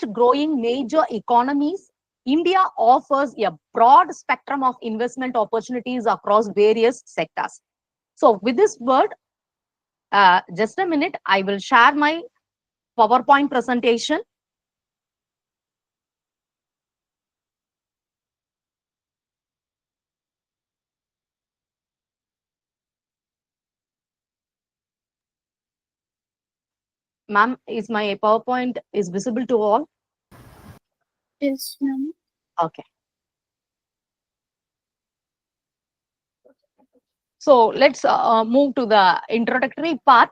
fastest growing major economies, India offers a broad spectrum of investment opportunities across various sectors. So with this word, just a minute, I will share my PowerPoint presentation. Ma'am, is my PowerPoint is visible to all? Yes, ma'am. Okay. So let's move to the introductory part.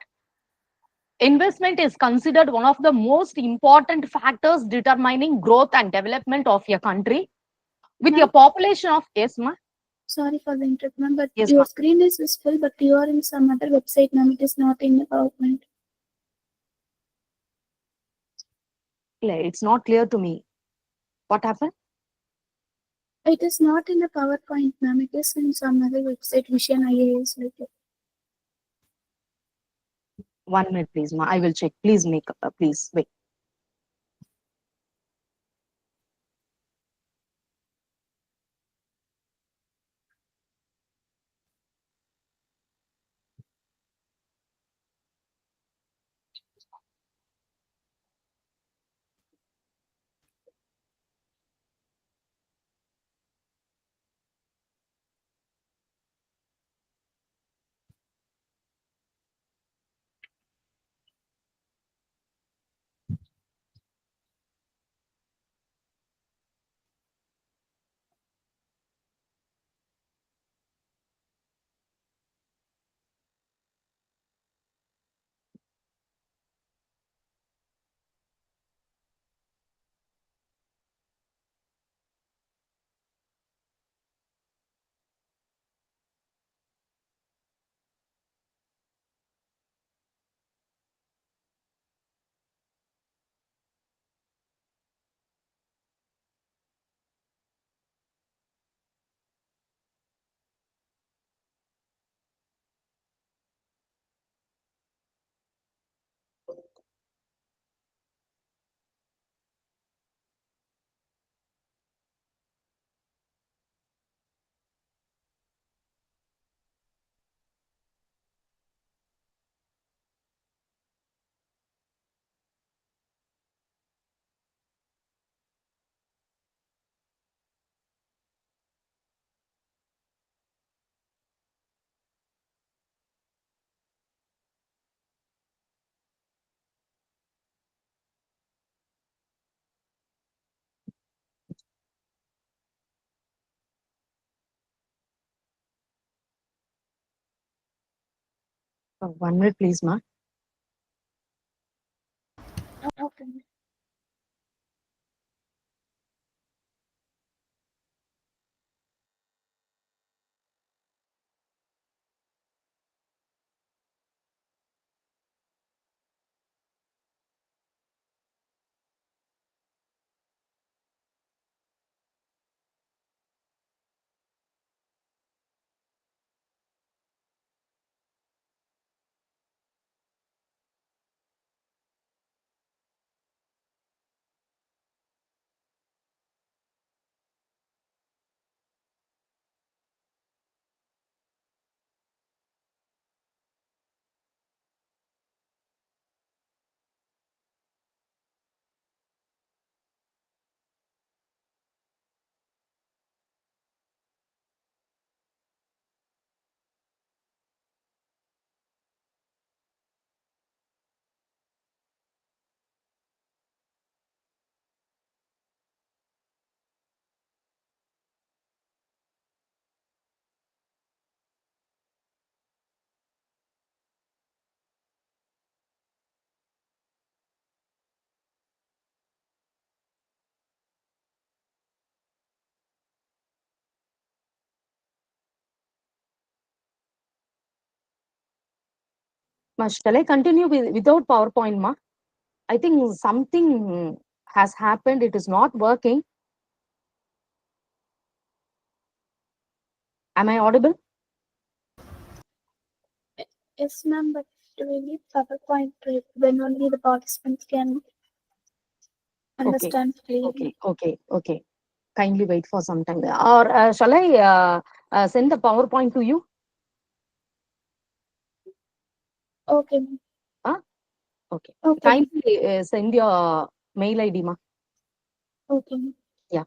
Investment is considered one of the most important factors determining growth and development of a country. With a population of, yes, ma? Sorry for the interruption, but Yes, your ma'am. screen is visible, but you are in some other website, ma'am. It is not in the PowerPoint. It's not clear to me. What happened? It is not in the PowerPoint, ma'am. It is in some other website, Vision IAS. Like it. 1 minute, please, ma. I will check. Please wait. Oh, 1 minute, please, ma. Okay. Ma, shall I continue without PowerPoint, ma? I think something has happened. It is not working. Am I audible? Yes, ma'am, but we need PowerPoint when only the participants can. Okay, understand clearly. okay. Kindly wait for some time. Or shall I send the PowerPoint to you? Okay, ma'am. Huh? Okay. Okay, ma'am. Kindly send your mail ID, ma. Okay, ma'am. Yeah.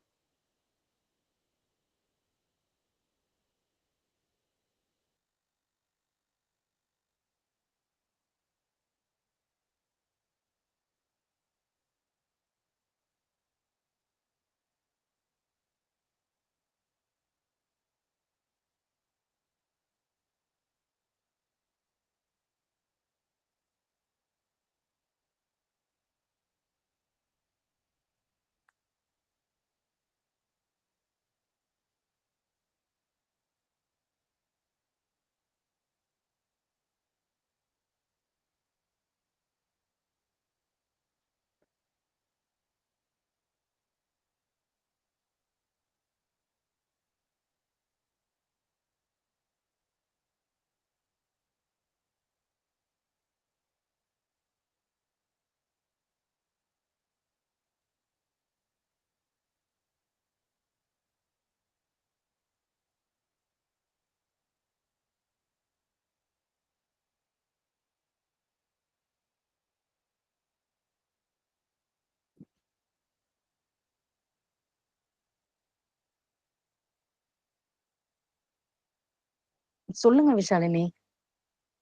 சொல்லுங்க விஷாலினி.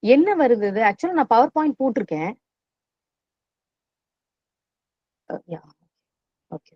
என்ன வருது இது? ஆக்சுவலா நான் power point போட்டிருக்கேன். யா. Okay.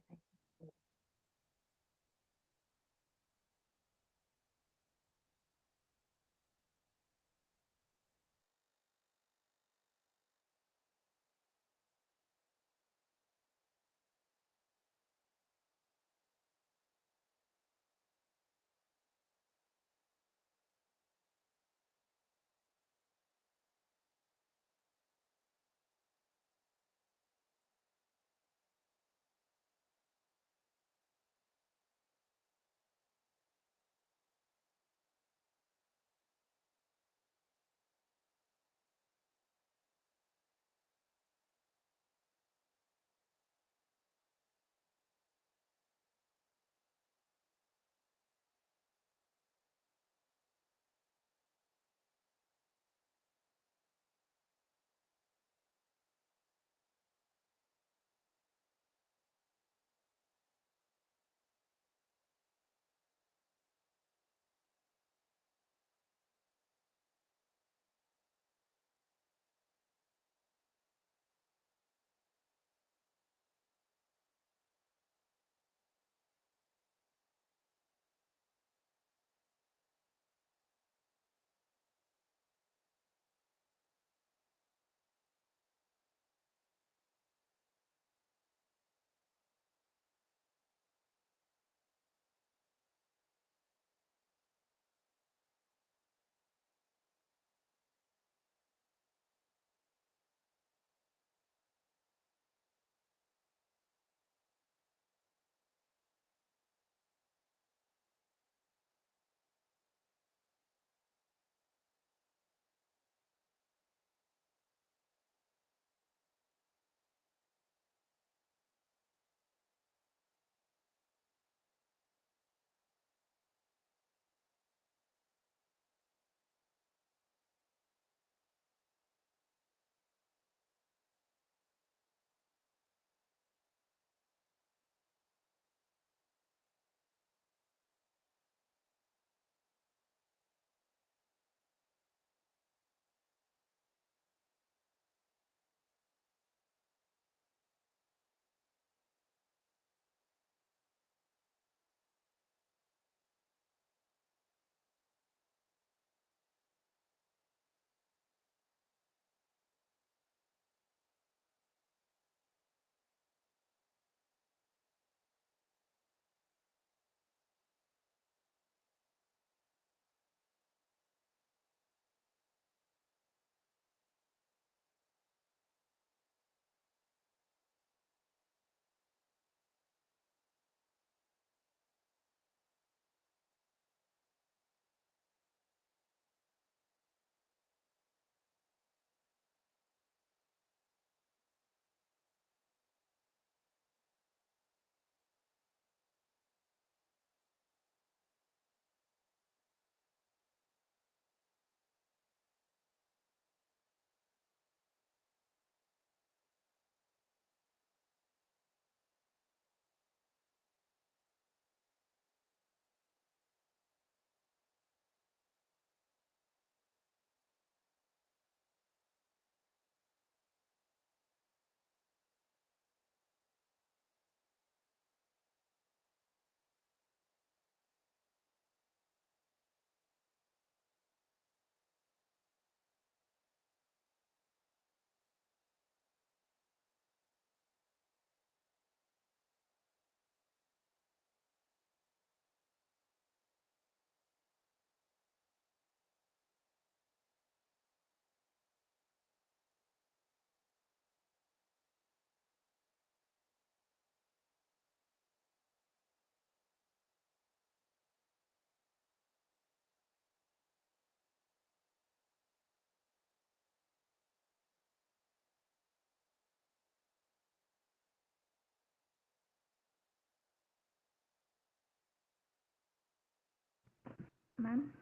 Ma'am.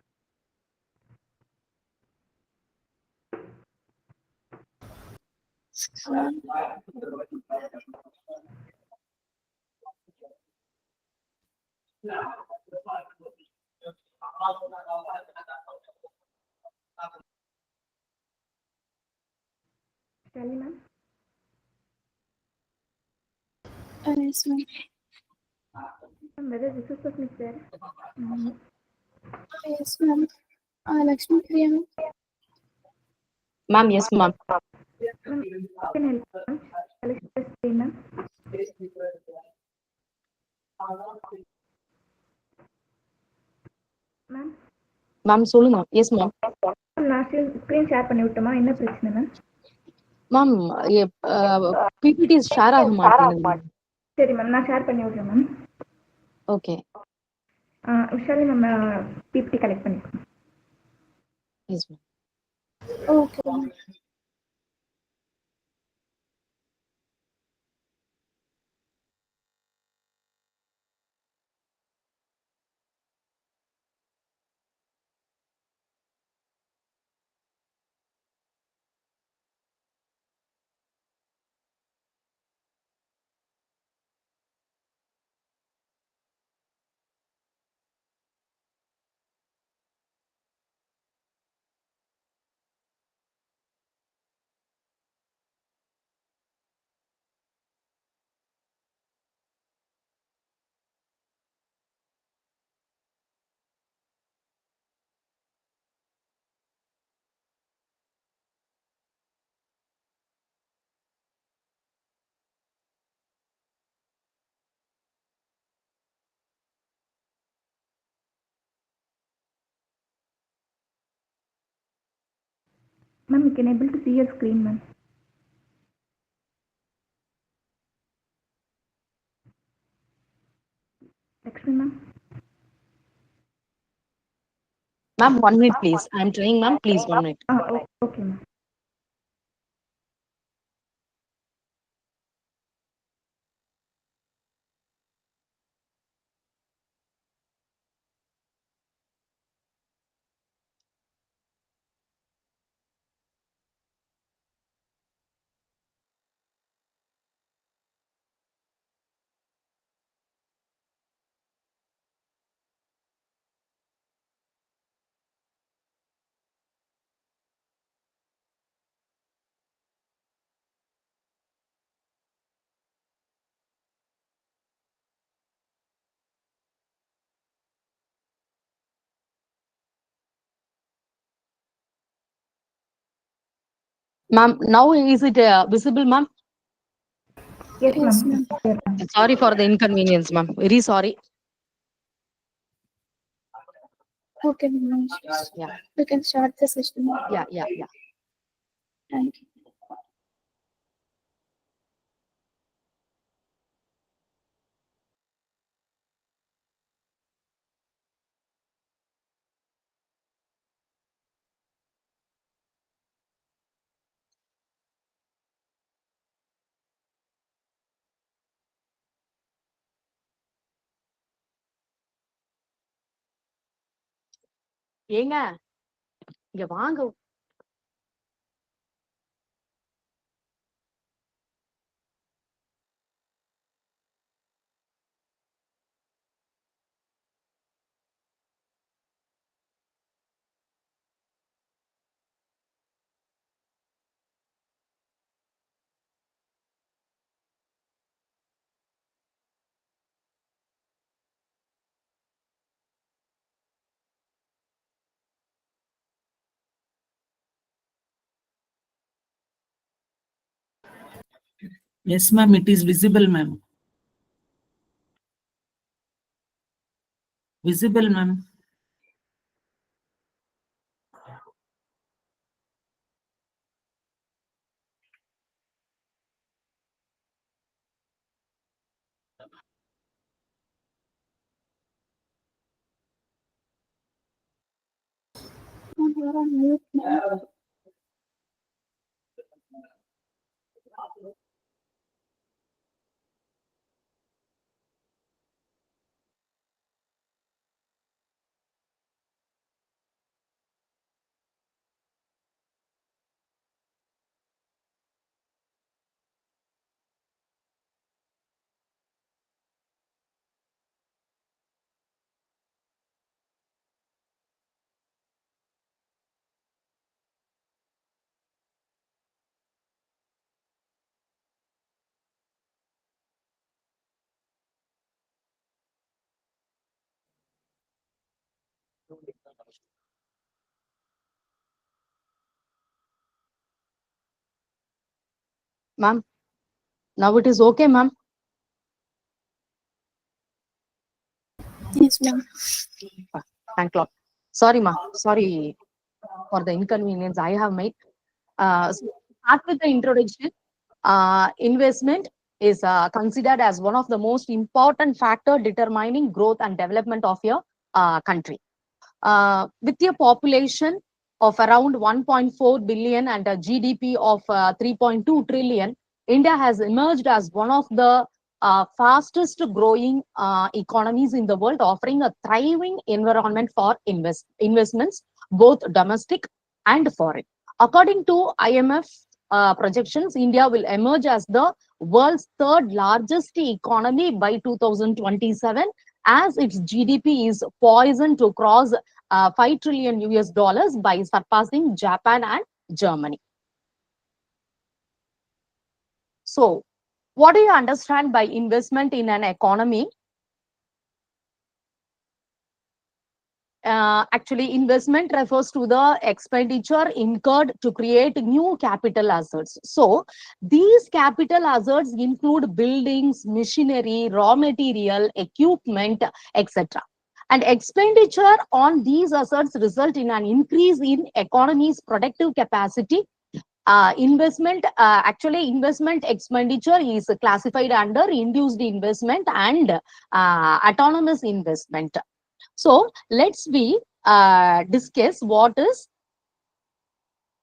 Shall ma'am? Yes, ma'am. Whether this is the there? Yes, ma'am. Lakshmi Priya, ma'am. Ma'am, yes, ma'am. Ma'am, can help ma'am? Shall I share screen, ma'am? Ma'am. Ma'am, சொல்லுங்க. Yes, ma'am. நான் screen share பண்ணி விட்டோமா, என்ன பிரச்சனை ma'am? Ma'am, PPT share ஆக மாட்டேங்குது. சரி ma'am, நான் share பண்ணி விட்றேன் மேம். ஓகே. விஷாலி நம்ம பிபிடி கலெக்ட் பண்ணிக்கலாம். Yes ma'am. Okay, ma'am. Ma'am, you can able to see your screen, ma'am. Lakshmi, ma'am. Ma'am, 1 minute, please. I'm trying, ma'am. Please, 1 minute. Okay, ma'am. Ma'am, now is it visible, ma'am? Yes, Yes, ma'am. ma'am. Sorry for the inconvenience, ma'am. Very sorry. Okay, ma'am. Yeah. You can start the session. Yeah. Thank you. ஏங்க இங்க வாங்க. Yes, ma'am, it is visible, ma'am. Visible, ma'am. Ma'am, you're on mute, ma'am. Ma'am, now it is okay, ma'am. Yes, ma'am. Thank Lord. Sorry, ma'am. Sorry for the inconvenience I have made. So start with the introduction. Investment is considered as one of the most important factor determining growth and development of your country. With a population of around 1.4 billion and a GDP of 3.2 trillion, India has emerged as one of the fastest growing economies in the world, offering a thriving environment for investments, both domestic and foreign. According to IMF projections, India will emerge as the world's third largest economy by 2027, as its GDP is poised to cross 5 trillion US dollars by surpassing Japan and Germany. So, what do you understand by investment in an economy? Actually, investment refers to the expenditure incurred to create new capital assets. So, these capital assets include buildings, machinery, raw material, equipment, etc. And expenditure on these assets result in an increase in economy's productive capacity. Investment expenditure is classified under induced investment and autonomous investment. So let's discuss what is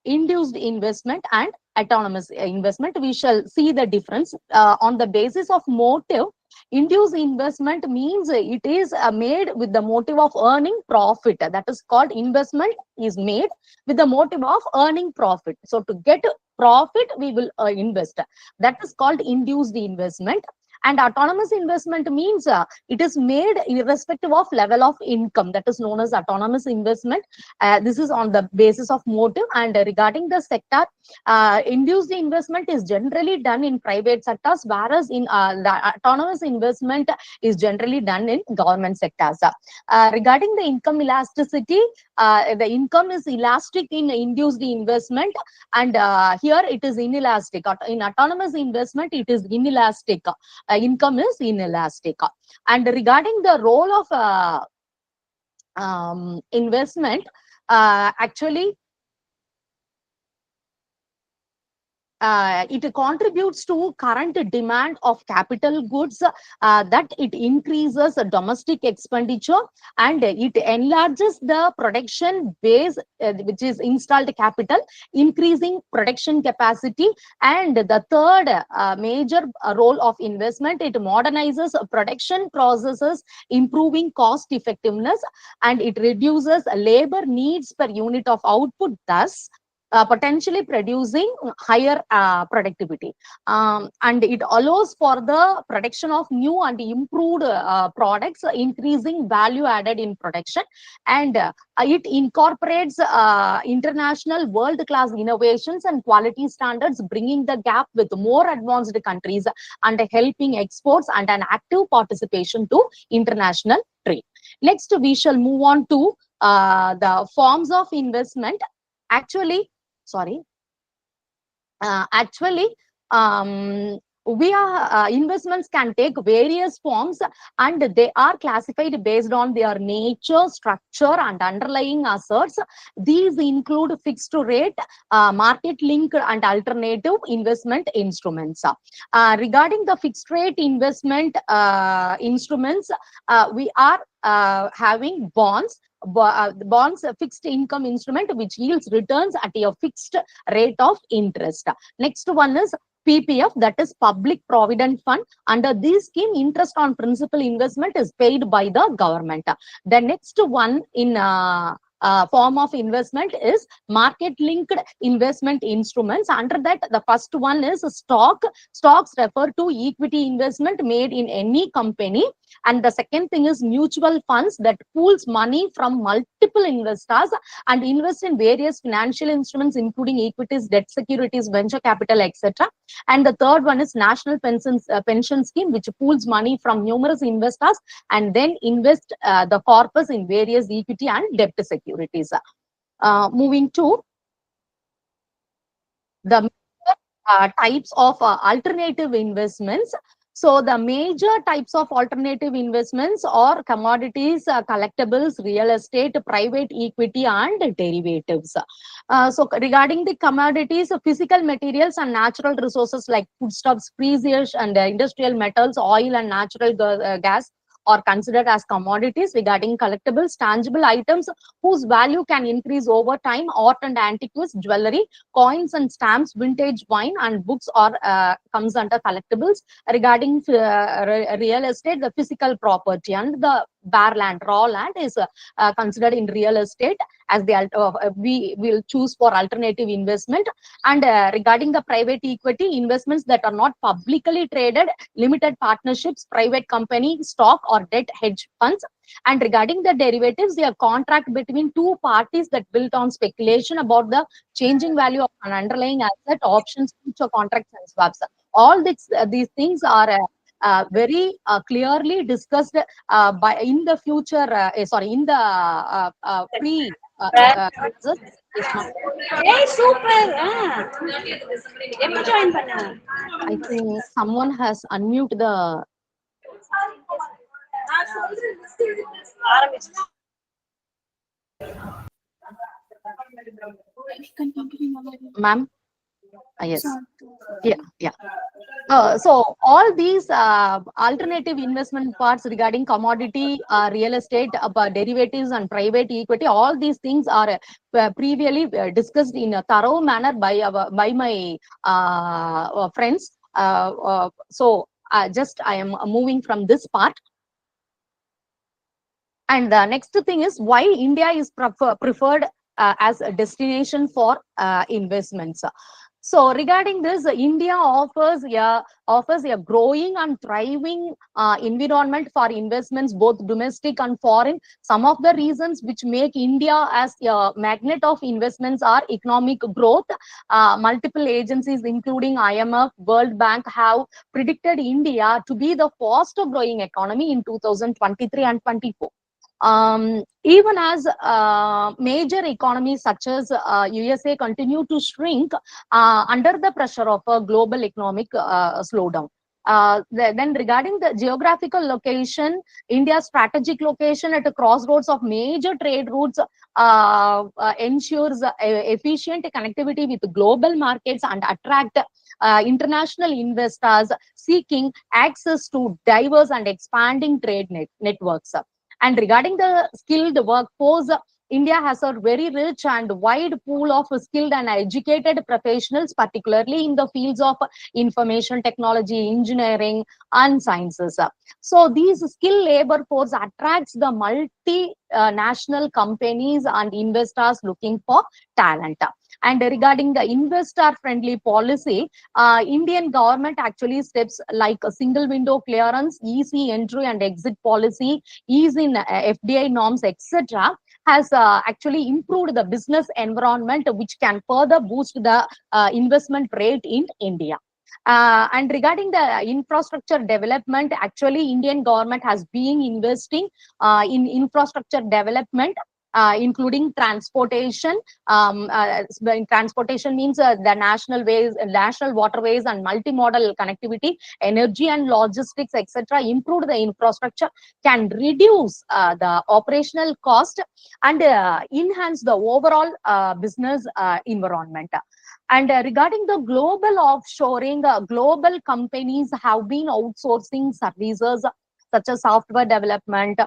induced investment and autonomous investment. We shall see the difference on the basis of motive. Induced investment means it is made with the motive of earning profit. That is called investment is made with the motive of earning profit. So to get profit, we will invest. That is called induced investment. And autonomous investment means it is made irrespective of level of income. That is known as autonomous investment. This is on the basis of motive. And regarding the sector, induced investment is generally done in private sectors, whereas in the autonomous investment is generally done in government sectors. Regarding the income elasticity, the income is elastic in induced investment, and here it is inelastic. In autonomous investment, it is inelastic. Income is inelastic. And regarding the role of investment, actually, it contributes to current demand of capital goods, that it increases domestic expenditure, and it enlarges the production base, which is installed capital, increasing production capacity. And the third major role of investment, it modernizes production processes, improving cost effectiveness, and it reduces labor needs per unit of output, thus potentially producing higher productivity. And it allows for the production of new and improved products, increasing value added in production. And it incorporates international world-class innovations and quality standards, bringing the gap with more advanced countries and helping exports and an active participation to international trade. Next, we shall move on to the forms of investment. Actually, actually, we are investments can take various forms, and they are classified based on their nature, structure, and underlying assets. These include fixed rate, market linked, and alternative investment instruments. Regarding the fixed rate investment instruments, we are having bonds. Bonds, a fixed income instrument which yields returns at a fixed rate of interest. Next one is PPF, that is Public Provident Fund. Under this scheme, interest on principal investment is paid by the government. The next one in form of investment is market linked investment instruments. Under that, the first one is stock. Stocks refer to equity investment made in any company. And the second thing is mutual funds, that pools money from multiple investors and invest in various financial instruments, including equities, debt securities, venture capital, etc. And the third one is national pension scheme, which pools money from numerous investors and then invest the corpus in various equity and debt securities. Moving to the types of alternative investments. So the major types of alternative investments are commodities, collectibles, real estate, private equity, and derivatives. So regarding the commodities, physical materials and natural resources like foodstuffs, precious and industrial metals, oil and natural gas are considered as commodities. Regarding collectibles, tangible items whose value can increase over time, art and antiques, jewelry, coins and stamps, vintage wine, and books are comes under collectibles. Regarding real estate, the physical property and the bare land, raw land is considered in real estate as we will choose for alternative investment. And regarding the private equity, investments that are not publicly traded, limited partnerships, private company, stock or debt hedge funds. And regarding the derivatives, they are contract between two parties that built on speculation about the changing value of an underlying asset, options, future contracts, and swaps. All these things are very clearly discussed by in the future. In the pre. Hey, super! Join I think someone has unmuted the. Ma'am. Yes. Yeah. So all these alternative investment parts regarding commodity, real estate, derivatives, and private equity, all these things are previously discussed in a thorough manner by my friends. Just I am moving from this part. And the next thing is why India is preferred as a destination for investments. So regarding this, India offers a growing and thriving environment for investments, both domestic and foreign. Some of the reasons which make India as a magnet of investments are economic growth. Multiple agencies, including IMF, World Bank, have predicted India to be the fastest growing economy in 2023 and 24. Even as major economies such as USA continue to shrink under the pressure of a global economic slowdown. Then regarding the geographical location, India's strategic location at a crossroads of major trade routes ensures efficient connectivity with global markets and attract international investors seeking access to diverse and expanding trade networks. And regarding the skilled workforce, India has a very rich and wide pool of skilled and educated professionals, particularly in the fields of information technology, engineering, and sciences. So these skilled labor force attracts the multinational companies and investors looking for talent. And regarding the investor-friendly policy, Indian government actually steps like a single window clearance, easy entry and exit policy, ease in FDI norms, etc., has actually improved the business environment, which can further boost the investment rate in India. And regarding the infrastructure development, actually Indian government has been investing in infrastructure development, including transportation. Transportation means the national waterways and multimodal connectivity, energy and logistics, etc. Improve the infrastructure can reduce the operational cost and enhance the overall business environment. And regarding the global offshoring, global companies have been outsourcing services such as software development,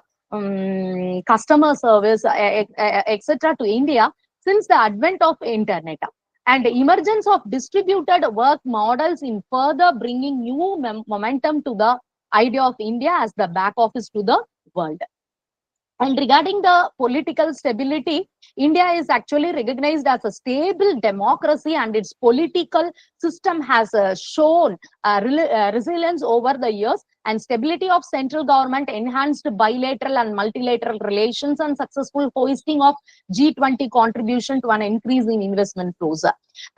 customer service, etc. to India since the advent of internet. And the emergence of distributed work models in further bringing new momentum to the idea of India as the back office to the world. And regarding the political stability, India is actually recognized as a stable democracy, and its political system has shown resilience over the years. And stability of central government, enhanced bilateral and multilateral relations, and successful hoisting of G20 contribution to an increase in investment flows.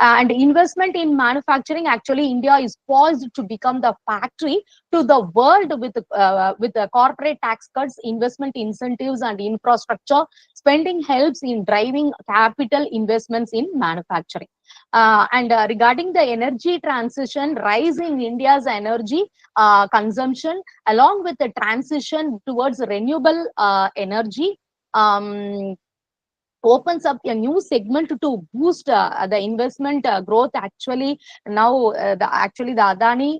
And investment in manufacturing, actually India is poised to become the factory to the world with the corporate tax cuts, investment incentives, and infrastructure spending helps in driving capital investments in manufacturing. And regarding the energy transition, rise in India's energy consumption, along with the transition towards renewable energy, um, opens up a new segment to boost the investment growth. Actually, now the Adani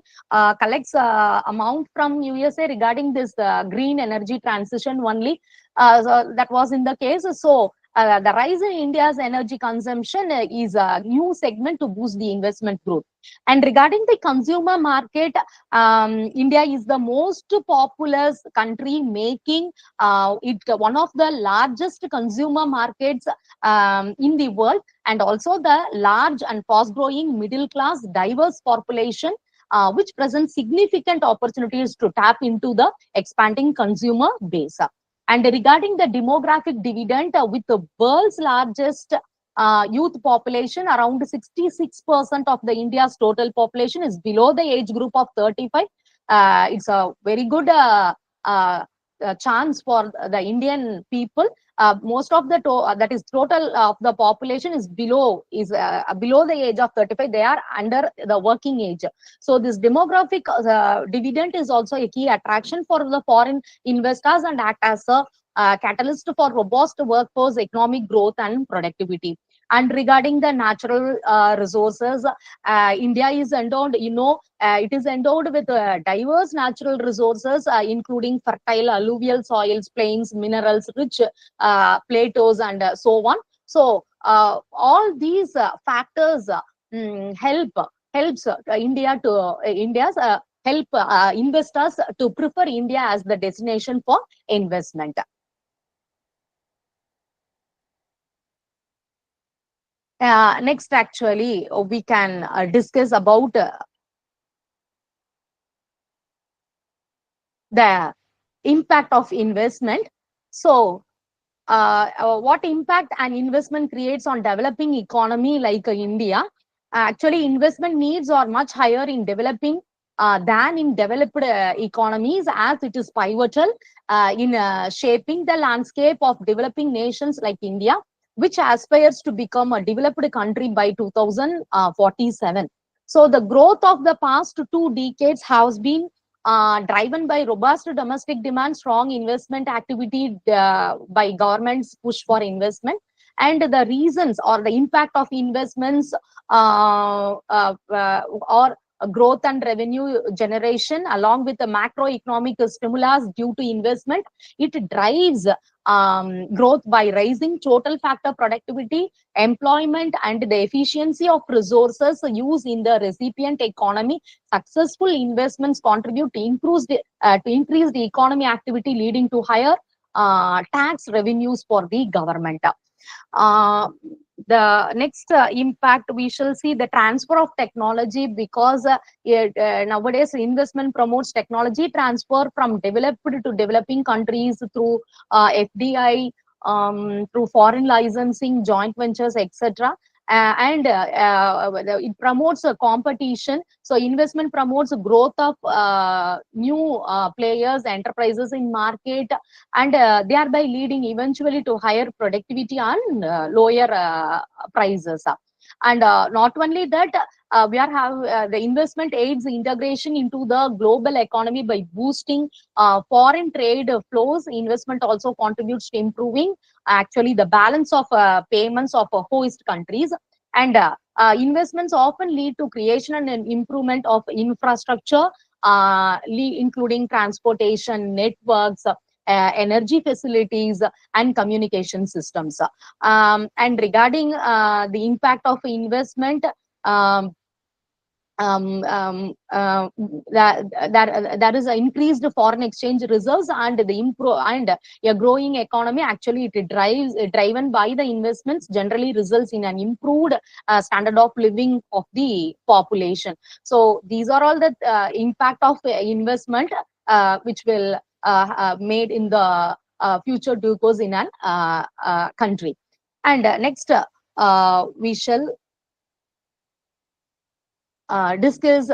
collects amount from USA regarding this green energy transition only. So that was in the case. So the rise in India's energy consumption is a new segment to boost the investment growth. And regarding the consumer market, India is the most populous country, making it one of the largest consumer markets in the world, and also the large and fast growing middle class diverse population, which presents significant opportunities to tap into the expanding consumer base. And regarding the demographic dividend, with the world's largest youth population, around 66% of the India's total population is below the age group of 35. It's a very good chance for the Indian people. Most of the that is total of the population is below the age of 35. They are under the working age. So this demographic dividend is also a key attraction for the foreign investors and act as a catalyst for robust workforce economic growth and productivity. And regarding the natural resources, India is endowed, it is endowed with diverse natural resources, including fertile alluvial soils, plains, minerals, rich plateaus, and so on. So all these factors helps India to India's help investors to prefer India as the destination for investment. Next, actually, we can discuss about the impact of investment. So, what impact an investment creates on developing economy like India? Actually, investment needs are much higher in developing than in developed economies, as it is pivotal in shaping the landscape of developing nations like India, which aspires to become a developed country by 2047. So the growth of the past 2 decades has been driven by robust domestic demand, strong investment activity by governments push for investment, and the reasons or the impact of investments or growth and revenue generation, along with the macroeconomic stimulus due to investment. It drives growth by raising total factor productivity, employment, and the efficiency of resources used in the recipient economy. Successful investments contribute to increase the economy activity, leading to higher tax revenues for the government. Uh, the next impact, we shall see the transfer of technology, because nowadays investment promotes technology transfer from developed to developing countries through FDI, through foreign licensing, joint ventures, etc. And it promotes a competition. So investment promotes growth of new players, enterprises in market, and thereby leading eventually to higher productivity and lower prices. And not only that, we are have the investment aids integration into the global economy by boosting foreign trade flows. Investment also contributes to improving actually the balance of payments of host countries. And investments often lead to creation and improvement of infrastructure, including transportation networks, energy facilities, and communication systems. And regarding the impact of investment, um, that is increased foreign exchange reserves, and the improve and a growing economy. Actually, it drives driven by the investments generally results in an improved standard of living of the population. So these are all the impact of investment which will made in the future due course in an country. And next, we shall discuss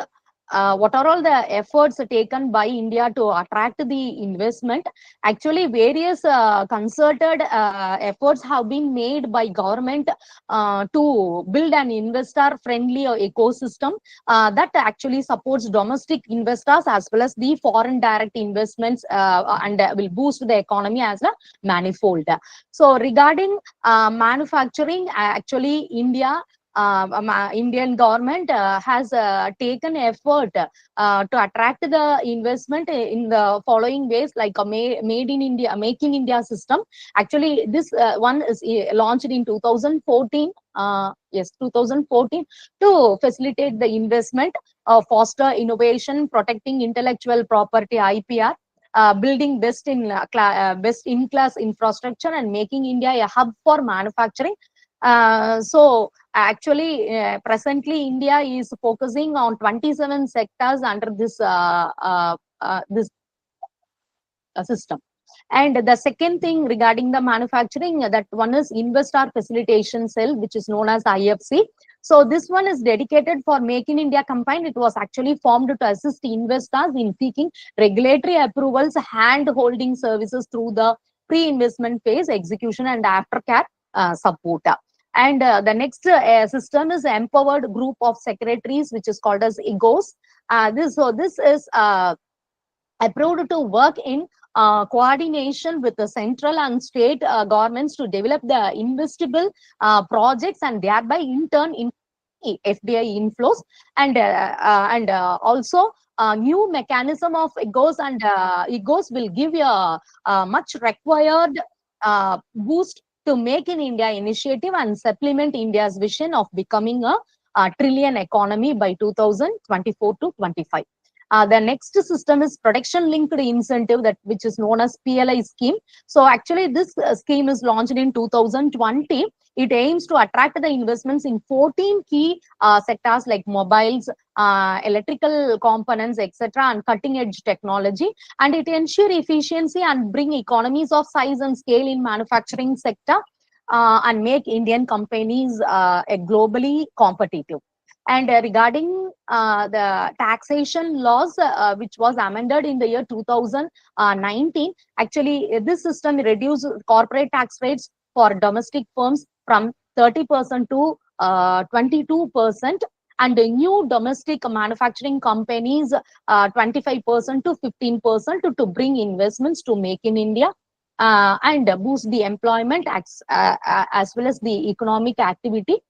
what are all the efforts taken by India to attract the investment? Actually, various concerted efforts have been made by government to build an investor-friendly ecosystem that actually supports domestic investors as well as the foreign direct investments and will boost the economy as a manifold. So regarding manufacturing, actually Indian government has taken effort to attract the investment in the following ways, like a made in India, making India system. Actually, this one is launched in 2014. Yes, 2014, to facilitate the investment, foster innovation, protecting intellectual property (IPR), building best in class infrastructure, and making India a hub for manufacturing. So actually, presently, India is focusing on 27 sectors under this system. And the second thing regarding the manufacturing, that one is Investor Facilitation Cell, which is known as IFC. So this one is dedicated for Make in India campaign. It was actually formed to assist investors in seeking regulatory approvals, hand-holding services through the pre-investment phase, execution, and aftercare support. And the next system is Empowered Group of Secretaries, which is called as EGOS. This is approved to work in coordination with the central and state governments to develop the investable projects, and thereby in turn in FDI inflows, and also new mechanism of EGOS, and EGOS will give a much required boost to Make in India initiative and supplement India's vision of becoming a trillion economy by 2024 to 25. The next system is protection linked incentive, that which is known as PLI scheme. So actually this scheme is launched in 2020. It aims to attract the investments in 14 key sectors like mobiles, electrical components, etc., and cutting edge technology. And it ensure efficiency and bring economies of size and scale in manufacturing sector, and make Indian companies globally competitive. And regarding the taxation laws, which was amended in the year 2019, actually this system reduced corporate tax rates for domestic firms from 30% to 22%, and the new domestic manufacturing companies 25% to 15% to bring investments to Make in India, and boost the employment as well as the economic activity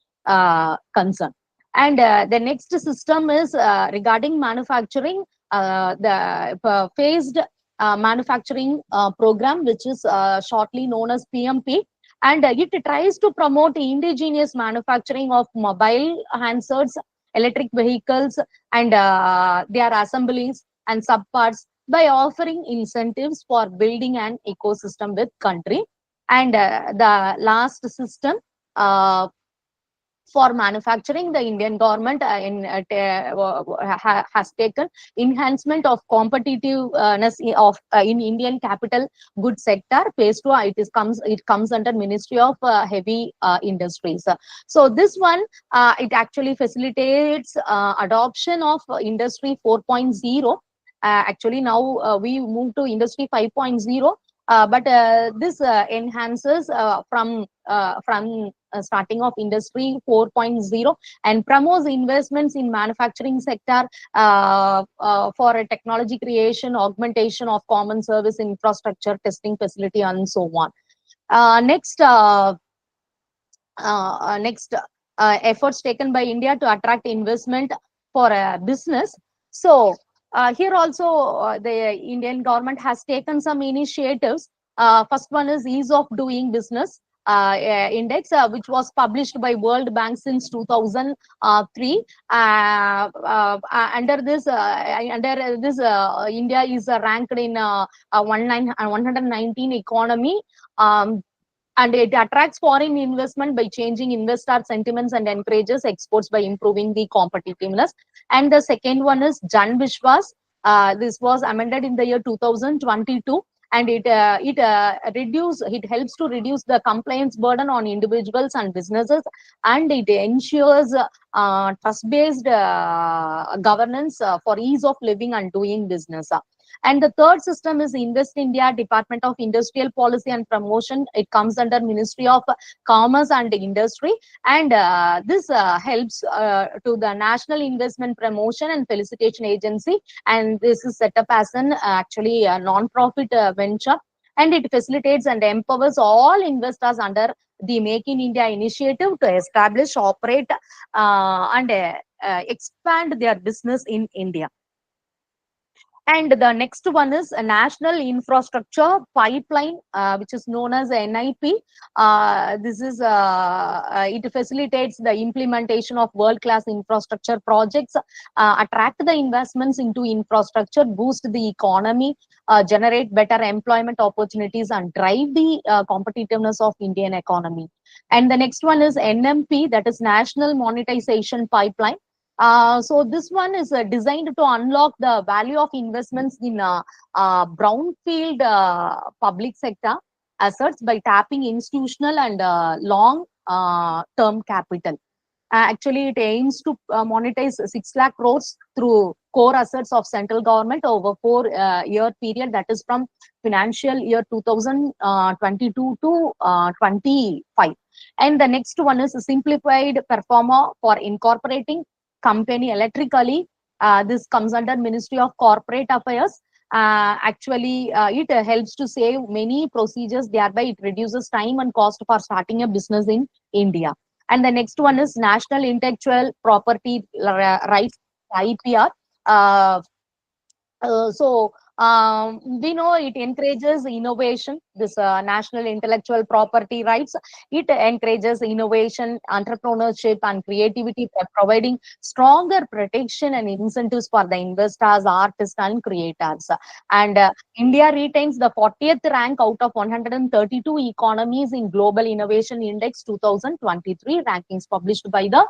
concern. And the next system is regarding manufacturing, the phased manufacturing program, which is shortly known as PMP. And it tries to promote indigenous manufacturing of mobile handsets, electric vehicles, and their assemblies and subparts by offering incentives for building an ecosystem with country. And the last system, for manufacturing, the Indian government has taken enhancement of competitiveness of in Indian capital goods sector. Phase 2, it comes under Ministry of Heavy Industries. So this one, it actually facilitates adoption of Industry 4.0. Actually now we move to Industry 5.0. But this enhances from starting of Industry 4.0, and promotes investments in manufacturing sector for a technology creation, augmentation of common service infrastructure, testing facility, and so on. Next, efforts taken by India to attract investment for business. So here also the Indian government has taken some initiatives. First one is Ease of Doing Business Index, which was published by World Bank since 2003. Under this, India is ranked in 119 economy. And it attracts foreign investment by changing investor sentiments and encourages exports by improving the competitiveness. And the second one is Jan Vishwas. This was amended in the year 2022. and it helps to reduce the compliance burden on individuals and businesses, and it ensures trust-based governance for ease of living and doing business. And the third system is Invest India, Department of Industrial Policy and Promotion. It comes under Ministry of Commerce and Industry, and this helps to the National Investment Promotion and Felicitation Agency, and this is set up as an actually a non-profit venture, and it facilitates and empowers all investors under the Make in India initiative to establish, operate, and expand their business in India. And the next one is a National Infrastructure Pipeline, which is known as NIP. This is it facilitates the implementation of world-class infrastructure projects, attract the investments into infrastructure, boost the economy, generate better employment opportunities, and drive the competitiveness of Indian economy. And the next one is NMP, that is National Monetization Pipeline. So this one is designed to unlock the value of investments in brownfield public sector assets by tapping institutional and long-term capital. Actually, it aims to monetize 6 lakh crores through core assets of central government over 4-year period, that is from financial year 2022 to 25. And the next one is a simplified performer for incorporating company electrically. This comes under Ministry of Corporate Affairs. Actually, it helps to save many procedures, thereby it reduces time and cost for starting a business in India. And the next one is National Intellectual Property Rights, IPR. We know it encourages innovation, this national intellectual property rights. It encourages innovation, entrepreneurship, and creativity by providing stronger protection and incentives for the investors, artists, and creators. And India retains the 40th rank out of 132 economies in Global Innovation Index 2023 rankings published by the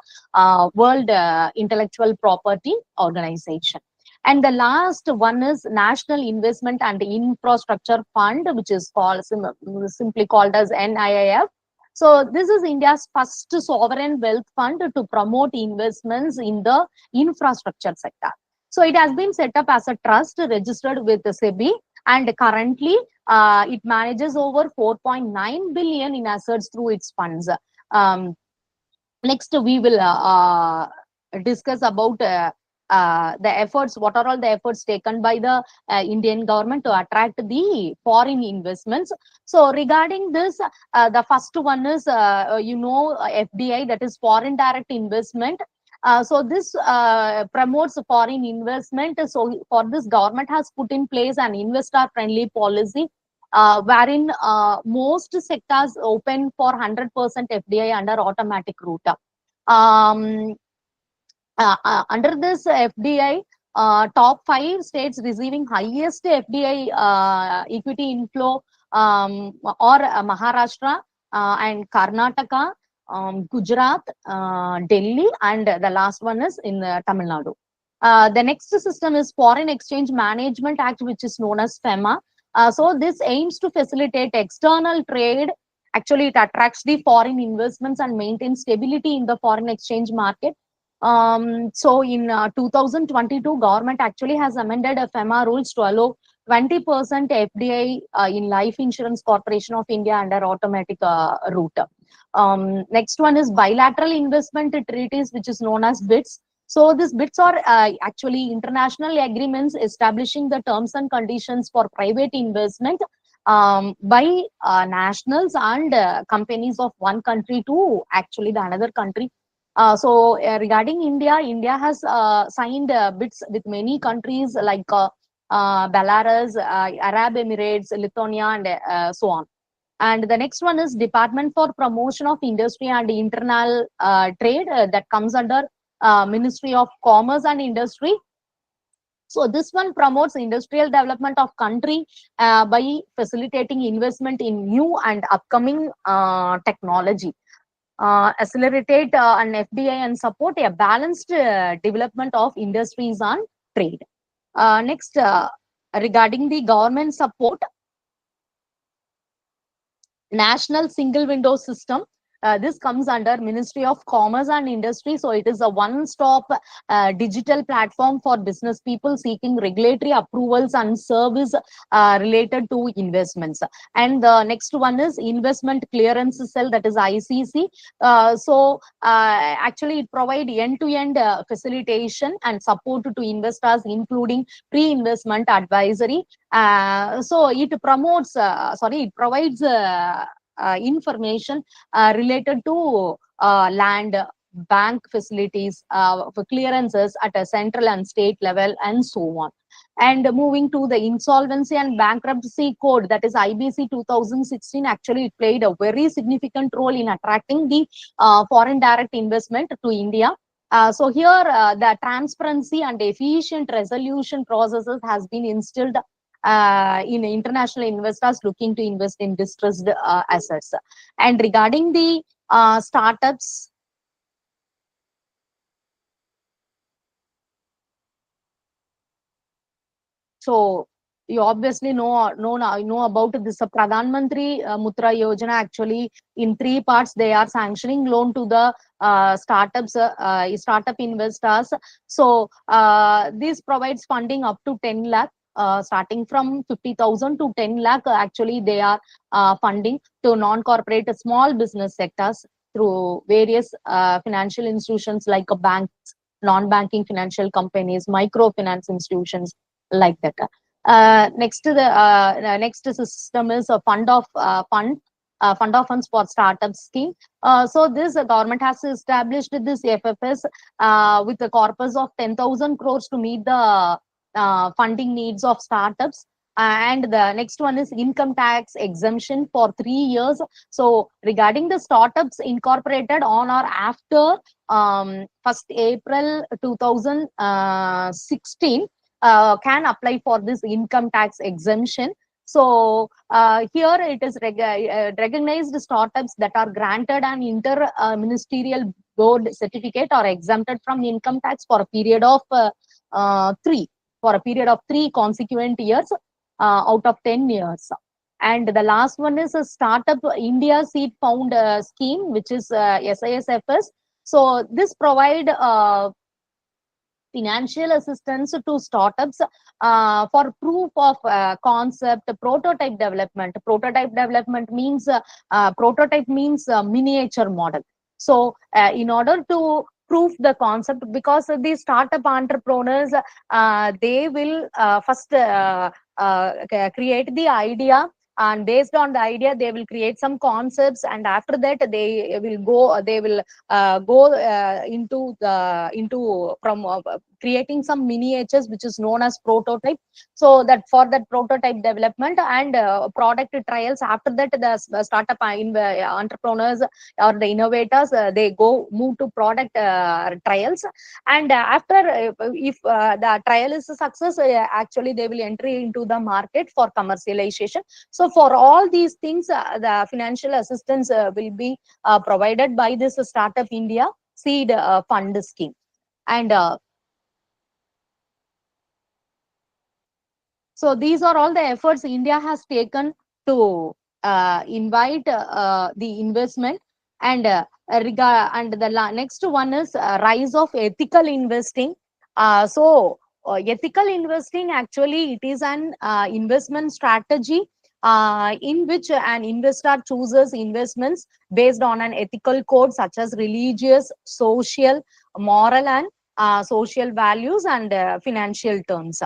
World Intellectual Property Organization. And the last one is National Investment and Infrastructure Fund, which is called simply called as NIIF. So this is India's first sovereign wealth fund to promote investments in the infrastructure sector. So it has been set up as a trust registered with the SEBI, and currently it manages over 4.9 billion in assets through its funds. Next, we will discuss about the efforts, what are all the efforts taken by the Indian government to attract the foreign investments. So regarding this, the first one is, FDI, that is foreign direct investment. So this promotes foreign investment. So for this, government has put in place an investor-friendly policy, wherein most sectors open for 100% FDI under automatic route. Under this FDI, top 5 states receiving highest FDI equity inflow or Maharashtra and Karnataka, Gujarat, Delhi, and the last one is in Tamil Nadu. The next system is Foreign Exchange Management Act, which is known as FEMA. So this aims to facilitate external trade. Actually, it attracts the foreign investments and maintains stability in the foreign exchange market. So in 2022, government actually has amended FEMA rules to allow 20% FDI in Life Insurance Corporation of India under automatic route. Next one is bilateral investment treaties, which is known as BITs. So these BITs are actually international agreements establishing the terms and conditions for private investment by nationals and companies of one country to actually the another country. So regarding India, India has signed BITs with many countries like Belarus, Arab Emirates, Lithuania, and so on. And the next one is Department for Promotion of Industry and Internal Trade, that comes under Ministry of Commerce and Industry. So this one promotes industrial development of country by facilitating investment in new and upcoming technology. Accelerate an FDI and support a balanced development of industries and trade. Next, regarding the government support, national single window system. This comes under Ministry of Commerce and Industry. So it is a one-stop digital platform for business people seeking regulatory approvals and service related to investments. And the next one is Investment Clearance Cell, that is ICC. Actually, it provides end-to-end facilitation and support to investors, including pre-investment advisory. It provides information related to land, bank facilities, for clearances at a central and state level, and so on. And moving to the Insolvency and Bankruptcy Code, that is IBC 2016, actually it played a very significant role in attracting the foreign direct investment to India. So here, the transparency and efficient resolution processes has been instilled in international investors looking to invest in distressed assets. And regarding the startups, so you obviously know about this Pradhan Mantri Mudra Yojana. Actually, in 3 parts, they are sanctioning loan to the startups, startup investors. So this provides funding up to 10 lakh. Starting from 50,000 to 10 lakh, actually they are funding to non-corporate small business sectors through various financial institutions like banks, non-banking financial companies, microfinance institutions, like that. Next system is a fund of funds for startup scheme. So this government has established this FFS with a corpus of 10,000 crores to meet the funding needs of startups. And the next one is income tax exemption for 3 years. So regarding the startups incorporated on or after 1st April 2016 can apply for this income tax exemption. So here it is recognized startups that are granted an inter-ministerial board certificate or exempted from income tax for a period of 3 consecutive years out of 10 years. And the last one is a Startup India Seed Fund scheme, which is SISFS. So this provide financial assistance to startups for proof of concept, prototype development. Prototype means miniature model. So in order to prove the concept, because the startup entrepreneurs, they will first create the idea, and based on the idea they will create some concepts, and after that they will go into from creating some miniatures, which is known as prototype. So that for that prototype development and product trials, after that the startup entrepreneurs or the innovators, they move to product trials. And after if the trial is a success, actually they will enter into the market for commercialization. So for all these things, the financial assistance will be provided by this Startup India Seed Fund scheme. And so these are all the efforts India has taken to invite the investment. And next one is rise of ethical investing. Ethical investing, actually it is an investment strategy in which an investor chooses investments based on an ethical code such as religious, social, moral, and social values and financial terms.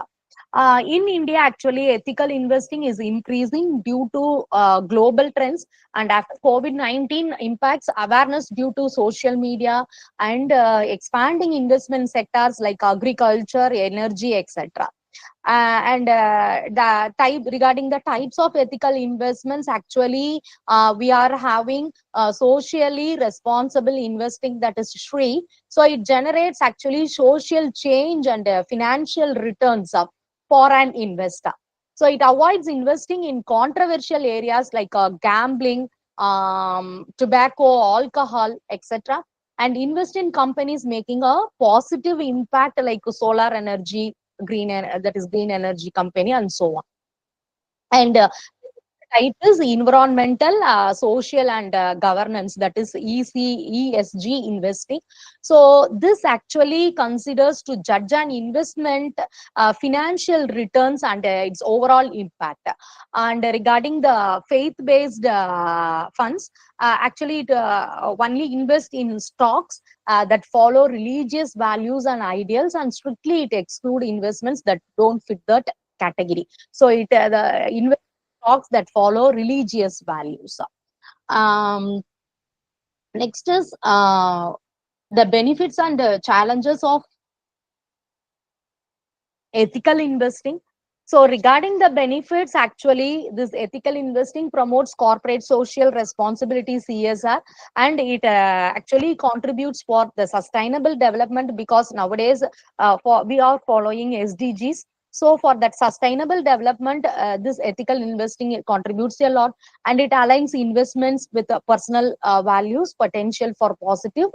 In India, actually, ethical investing is increasing due to global trends, and after COVID-19 impacts, awareness due to social media and expanding investment sectors like agriculture, energy, etc. Regarding the types of ethical investments, actually we are having socially responsible investing, that is SHRI. So it generates actually social change and financial returns for an investor. So it avoids investing in controversial areas like gambling, tobacco, alcohol, etc., and invest in companies making a positive impact like solar energy, that is green energy company, and so on. And It is environmental, social, and governance, that is ESG investing. So this actually considers to judge an investment financial returns and its overall impact. And regarding the faith-based funds, actually it only invest in stocks that follow religious values and ideals, and strictly it exclude investments that don't fit that category. So it the stocks that follow religious values. Um, Next is the benefits and challenges of ethical investing. So regarding the benefits, actually, this ethical investing promotes corporate social responsibility (CSR), and it actually contributes for the sustainable development, because nowadays we are following SDGs. So for that sustainable development, this ethical investing, it contributes a lot, and it aligns investments with personal values, potential for positive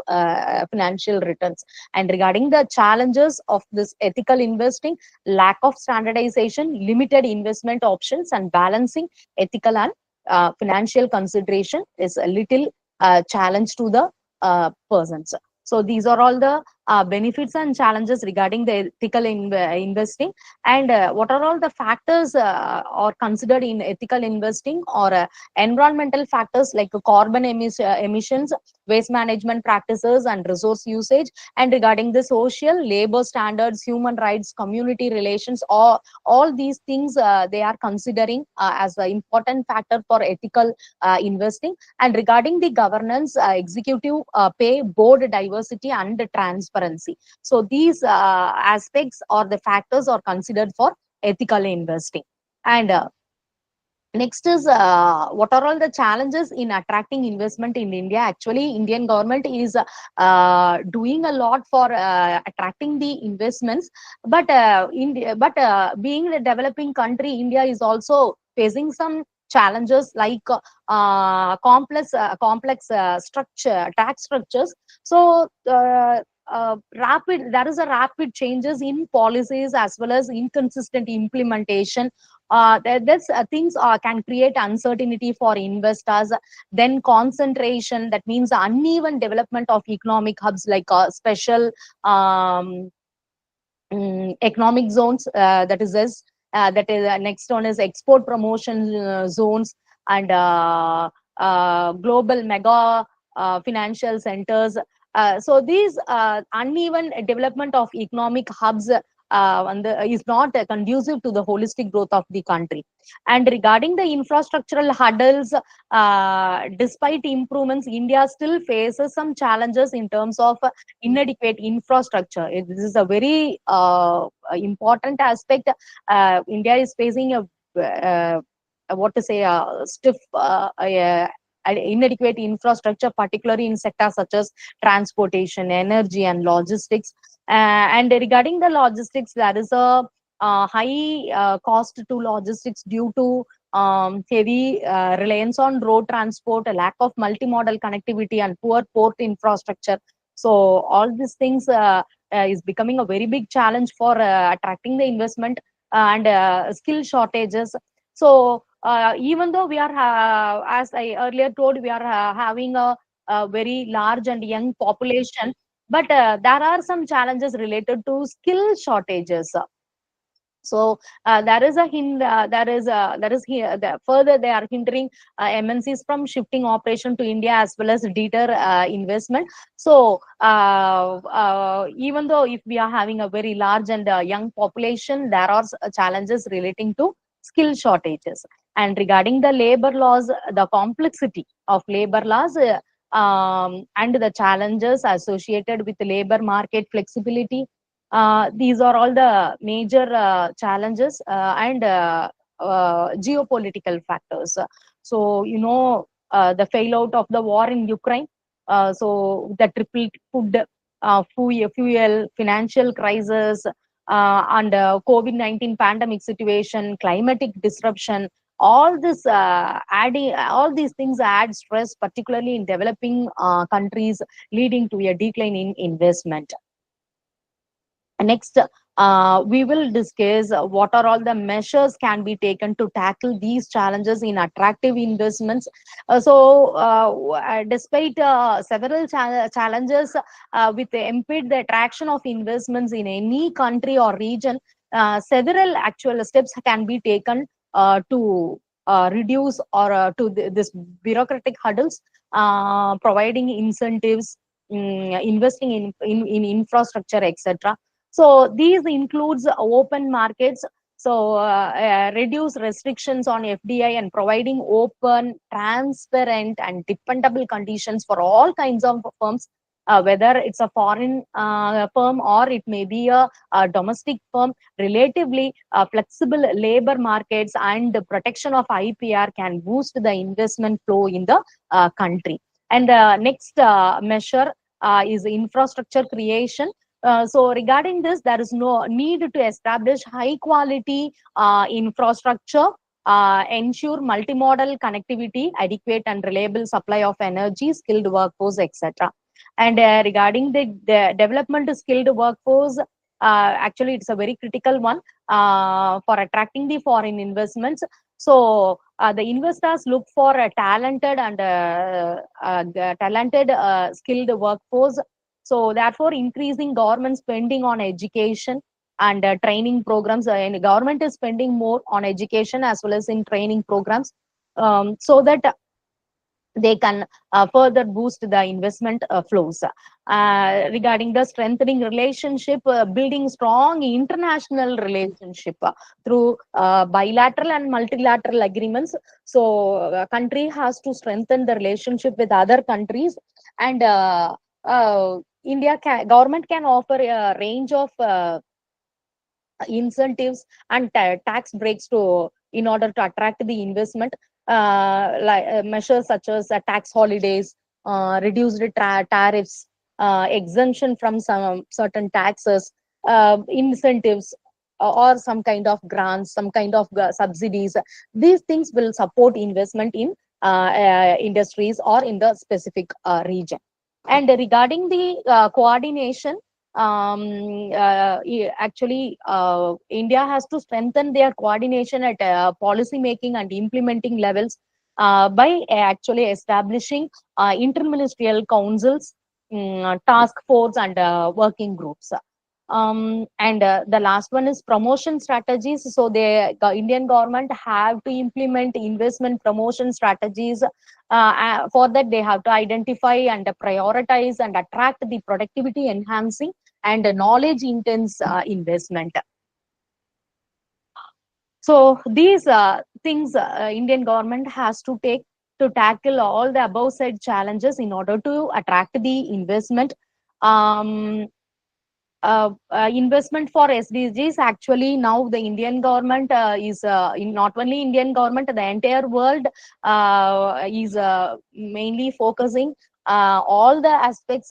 financial returns. And regarding the challenges of this ethical investing, lack of standardization, limited investment options, and balancing ethical and financial consideration is a little challenge to the persons. So these are all the benefits and challenges regarding the ethical investing. And what are all the factors are considered in ethical investing, or environmental factors like carbon emissions, waste management practices, and resource usage. And regarding the social, labor standards, human rights, community relations, all these things they are considering as an important factor for ethical investing. And regarding the governance, executive pay, board diversity, and transparency. So these aspects or the factors are considered for ethical investing. And next is what are all the challenges in attracting investment in India? Actually, Indian government is doing a lot for attracting the investments, but being a developing country, India is also facing some challenges like complex structure tax structures. So rapid there is a rapid changes in policies as well as inconsistent implementation. This things can create uncertainty for investors. Then concentration, that means uneven development of economic hubs, like special economic zones, that is this that is next one is export promotion zones, and global mega financial centers. So these uneven development of economic hubs is not conducive to the holistic growth of the country. And regarding the infrastructural hurdles, despite improvements, India still faces some challenges in terms of inadequate infrastructure. This is a very important aspect. India is facing a what to say, stiff inadequate infrastructure, particularly in sectors such as transportation, energy, and logistics. And regarding the logistics, there is a high cost to logistics due to heavy reliance on road transport, a lack of multimodal connectivity, and poor port infrastructure. So all these things is becoming a very big challenge for attracting the investment, and skill shortages. So even though we are, as I earlier told, we are having a very large and young population, but there are some challenges related to skill shortages. So there is here further they are hindering MNCs from shifting operation to India, as well as deter investment. So even though if we are having a very large and young population, there are challenges relating to skill shortages. And regarding the labor laws, the complexity of labor laws and the challenges associated with labor market flexibility, these are all the major challenges, and geopolitical factors. So, the failout of the war in Ukraine, so the triple food, fuel, financial crisis, and COVID-19 pandemic situation, climatic disruption, all these things add stress, particularly in developing countries, leading to a decline in investment. Next, We will discuss what are all the measures can be taken to tackle these challenges in attractive investments. Despite several challenges with impede the attraction of investments in any country or region, several actual steps can be taken to reduce or this bureaucratic hurdles, providing incentives, investing in infrastructure, etc. So these includes open markets. So reduce restrictions on FDI and providing open, transparent, and dependable conditions for all kinds of firms, whether it's a foreign firm or it may be a domestic firm. Relatively flexible labor markets and the protection of IPR can boost the investment flow in the country. And the next measure is infrastructure creation. So regarding this, there is no need to establish high quality infrastructure, ensure multimodal connectivity, adequate and reliable supply of energy, skilled workforce, etc. And regarding the development skilled workforce, actually it's a very critical one for attracting the foreign investments. So the investors look for a talented and skilled workforce. So therefore, increasing government spending on education and training programs, and the government is spending more on education as well as in training programs, so that they can further boost the investment flows. Regarding the strengthening relationship, building strong international relationship through bilateral and multilateral agreements. So country has to strengthen the relationship with other countries, and government can offer a range of incentives and tax breaks to in order to attract the investment, like measures such as tax holidays, reduced tariffs, exemption from some certain taxes, incentives, or some kind of grants, some kind of subsidies. These things will support investment in industries or in the specific region. And regarding the coordination, actually, India has to strengthen their coordination at policy making and implementing levels by actually establishing interministerial councils, task force, and working groups. And the last one is promotion strategies. So the Indian government have to implement investment promotion strategies. For that, they have to identify and prioritize and attract the productivity enhancing and knowledge intense investment. So these things Indian government has to take to tackle all the above said challenges in order to attract the investment. Um, Investment for SDGs, actually now the Indian government is not only Indian government, the entire world is mainly focusing all the aspects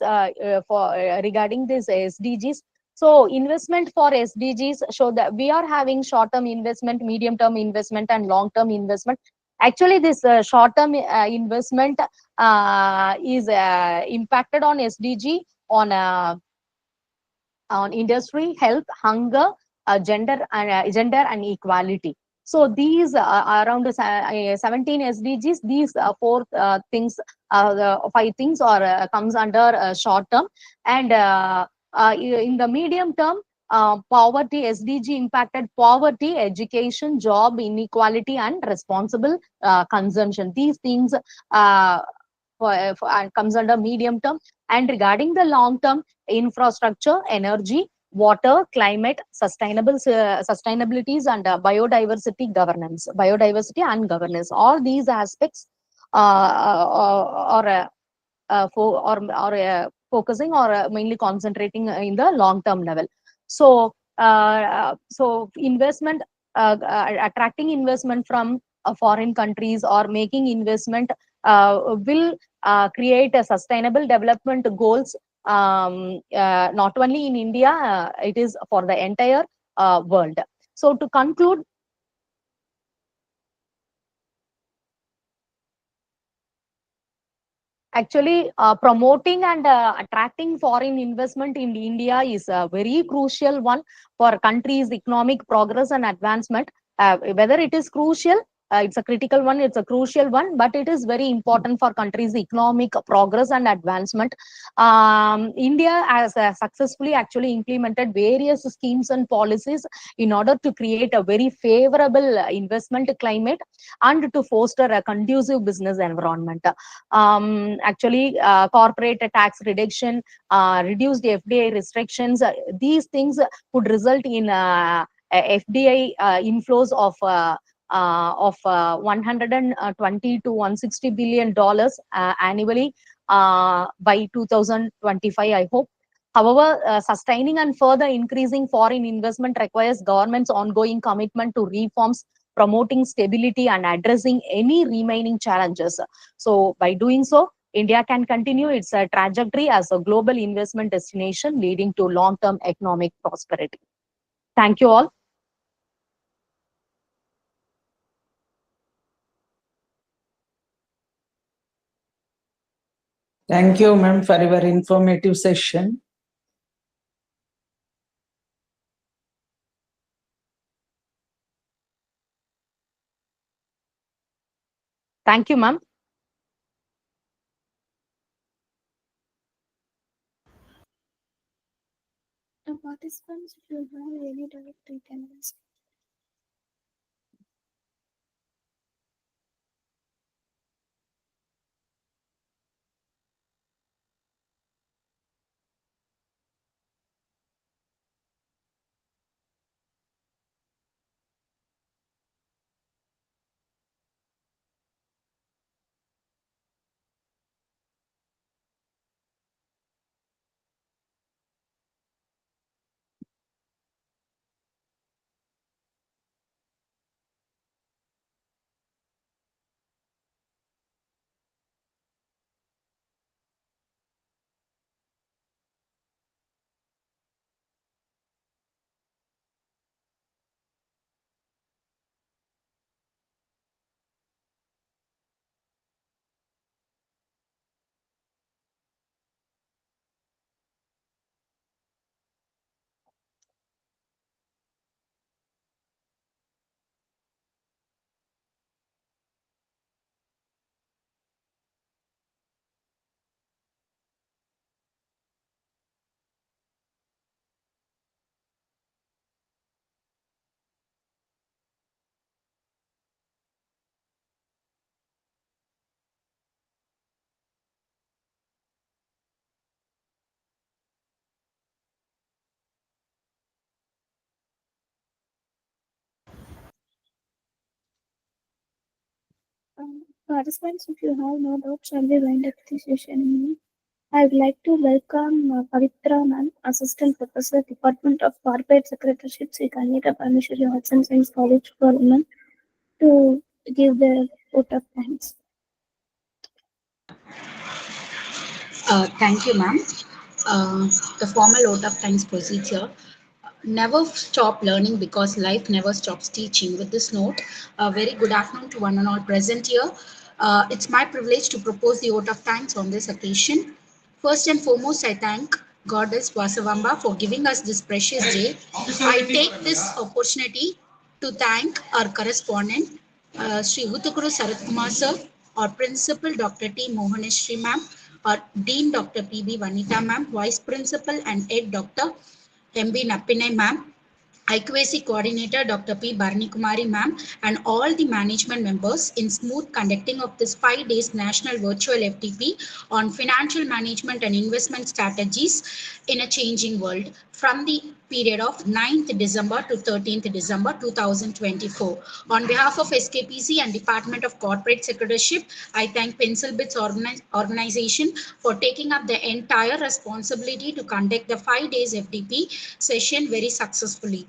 for regarding this SDGs. So investment for SDGs show that we are having short-term investment, medium-term investment, and long-term investment. Actually, this short-term investment is impacted on SDG on industry, health, hunger, gender and equality. So these around 17 SDGs, these four things, the five things are comes under short term, and in the medium term, poverty, SDG impacted poverty, education, job inequality, and responsible consumption. These things comes under medium term. And regarding the long term, infrastructure, energy, water, climate, sustainabilities, and biodiversity and governance. All these aspects are focusing or mainly concentrating in the long term level. So investment, attracting investment from foreign countries or making investment will create a sustainable development goals, not only in India, it is for the entire world. So to conclude, Actually, promoting and attracting foreign investment in India is a very crucial one for country's economic progress and advancement. Whether it is crucial, it's a critical one, it's a crucial one, but it is very important for country's economic progress and advancement. India has successfully actually implemented various schemes and policies in order to create a very favorable investment climate and to foster a conducive business environment. Actually, corporate tax reduction, reduced FDI restrictions, these things could result in FDI inflows of 120 to 160 billion dollars annually by 2025, I hope. However, sustaining and further increasing foreign investment requires government's ongoing commitment to reforms, promoting stability and addressing any remaining challenges. So by doing so, India can continue its trajectory as a global investment destination, leading to long-term economic prosperity. Thank you all. Thank you, ma'am, for your informative session. Thank you, ma'am. Participants, if you have any doubt, you can ask. Participants, if you have no doubt, shall we wind up the session? I would like to welcome Pavitra Ma'am, Assistant Professor, Department of Corporate Secretaryship, Sri Kanyaka Parmeshwari Arts and Science College for Women, to give their vote of thanks. Thank you, ma'am. The formal vote of thanks proceeds here. Never stop learning because life never stops teaching. With this note, a very good afternoon to one and all present here. It's my privilege to propose the vote of thanks on this occasion. First and foremost, I thank Goddess Vasavamba for giving us this precious day. I take this opportunity to thank our correspondent, Sri Hutukuru Sarath Kumar sir, our Principal Dr. T. Mohaneshri ma'am, our Dean Dr. P.B. Vanita ma'am, Vice Principal and Head Dr. M.B. Nappinai ma'am, IQAC Coordinator Dr. P. Bharani Kumari ma'am, and all the management members in smooth conducting of this 5 days National Virtual FDP on financial management and investment strategies in a changing world from the period of 9th December to 13th December 2024. On behalf of SKPC and Department of Corporate Secretaryship, I thank Pencil Bits organization for taking up the entire responsibility to conduct the 5 days FDP session very successfully.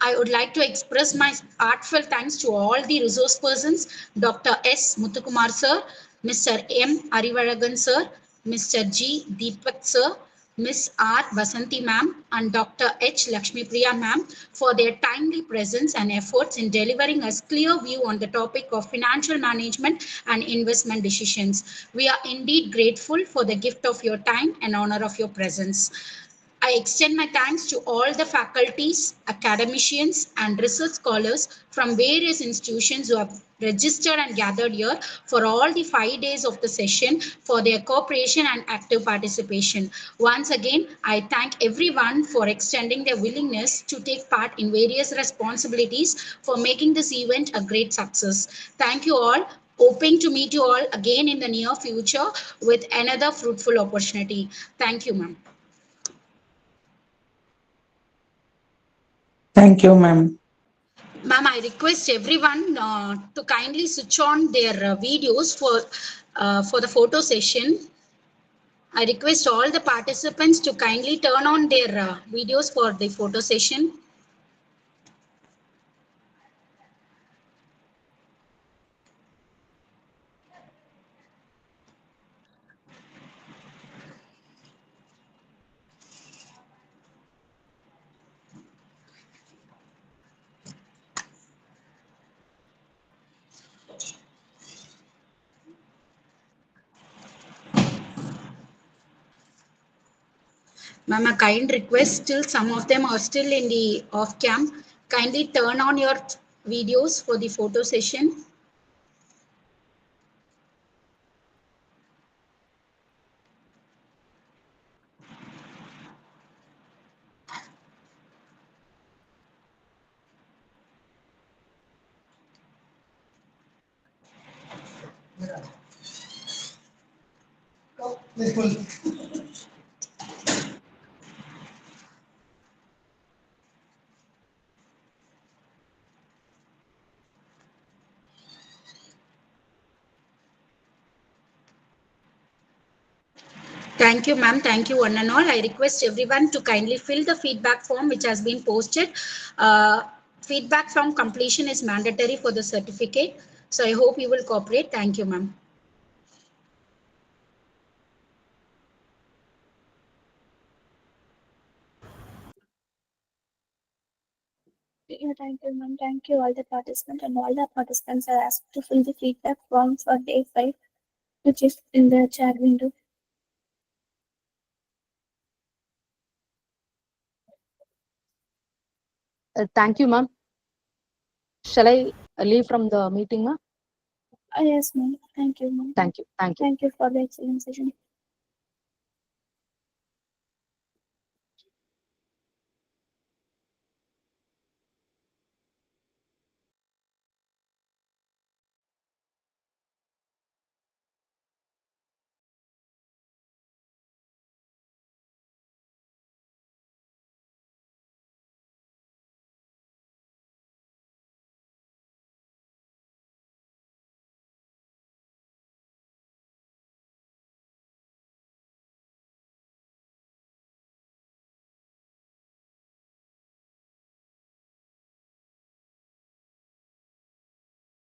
I would like to express my heartfelt thanks to all the resource persons, Dr. S. Muthukumar sir, Mr. M. Arivalagan sir, Mr. G. Deepak sir, Miss R. Basanti ma'am and Dr. H. Lakshmi Priya ma'am for their timely presence and efforts in delivering us clear view on the topic of financial management and investment decisions. We are indeed grateful for the gift of your time and honor of your presence. I extend my thanks to all the faculties, academicians, and research scholars from various institutions who have registered and gathered here for all the 5 days of the session for their cooperation and active participation. Once again, I thank everyone for extending their willingness to take part in various responsibilities for making this event a great success. Thank you all. Hoping to meet you all again in the near future with another fruitful opportunity. Thank you, ma'am. Thank you, ma'am. Ma'am, I request everyone to kindly switch on their videos for the photo session. I request all the participants to kindly turn on their videos for the photo session. Ma'am, a kind request, still some of them are still in the off cam. Kindly turn on your videos for the photo session. Thank you, ma'am. Thank you, one and all. I request everyone to kindly fill the feedback form which has been posted. Feedback from completion is mandatory for the certificate. So I hope you will cooperate. Thank you, ma'am. Yeah, thank you, ma'am. Thank you, all the participants, and all the participants are asked to fill the feedback form for day 5, which is in the chat window. Thank you, ma'am. Shall I leave from the meeting, ma'am? Yes, ma'am. Thank you, ma'am. Thank you. Thank you. Thank you for the excellent session.